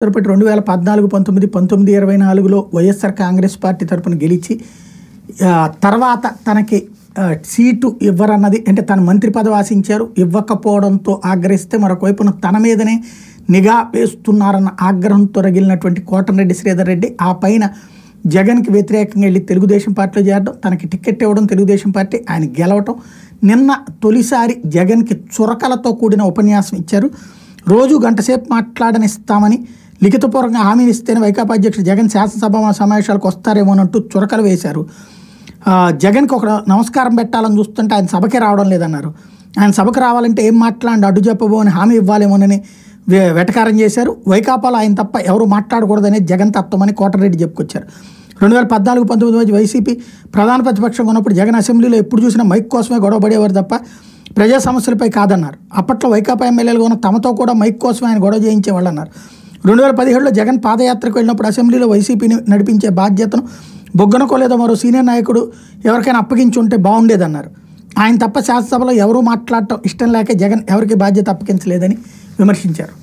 తరపుటి 2014, 19, 19, 24లో YSR Congress party తరపున గెలిచి తర్వాత తనకి సీటు ఇవ్వరన్నది అంటే తన మంత్రి పదవి ఆశించారు ఇవ్వకపోవడంతో ఆగ్రహిస్తే మరొక వైపున తన మీదనే నిఘా వేస్తున్నారన్న ఆగ్రహంతో రగిలినటువంటి కోటమిరెడ్డి శ్రీధర్ రెడ్డి ఆ పైన జగన్కి వ్యతిరేకంగా వెళ్ళి తెలుగుదేశం పార్టీలో చేరడం తనకి టికెట్ ఇవ్వడం తెలుగుదేశం పార్టీ ఆయన గెలవటం నిన్న తొలిసారి జగన్కి చురకలతో కూడిన ఉపన్యాసం ఇచ్చారు రోజు గంటసేపు మాట్లాడనిస్తామని లిఖితపూర్వకంగా హామీని ఇస్తేనే వైకాపా అధ్యక్షుడు జగన్ శాసనసభ సమావేశాలకు వస్తారేమోనంటూ చురకలు వేశారు జగన్కి ఒక నమస్కారం పెట్టాలని చూస్తుంటే ఆయన సభకి రావడం లేదన్నారు ఆయన సభకు రావాలంటే ఏం మాట్లాడి అడ్డు చెప్పబోని హామీ ఇవ్వాలేమోనని వెటకారం చేశారు వైకాపాలో ఆయన తప్ప ఎవరు మాట్లాడకూడదనే జగన్ తత్వమని కోటరెడ్డి చెప్పుకొచ్చారు 2014, 19 మధ్య వైసీపీ ప్రధాన ప్రతిపక్షంగా ఉన్నప్పుడు జగన్ అసెంబ్లీలో ఎప్పుడు చూసినా మైక్ కోసమే గొడవ పడేవారు తప్ప ప్రజా సమస్యలపై కాదన్నారు అప్పట్లో వైకాపా ఎమ్మెల్యేలుగా ఉన్న తమతో కూడా మైక్ కోసమే ఆయన గొడవ చేయించేవాళ్ళు అన్నారు 2017లో జగన్ పాదయాత్రకు వెళ్ళినప్పుడు అసెంబ్లీలో వైసీపీని నడిపించే బాధ్యతను బొగ్గనకో లేదా మరో సీనియర్ నాయకుడు ఎవరికైనా అప్పగించి ఉంటే బాగుండేదన్నారు ఆయన తప్ప శాసనసభలో ఎవరూ మాట్లాడటం ఇష్టం లేక జగన్ ఎవరికి బాధ్యత అప్పగించలేదని విమర్శించారు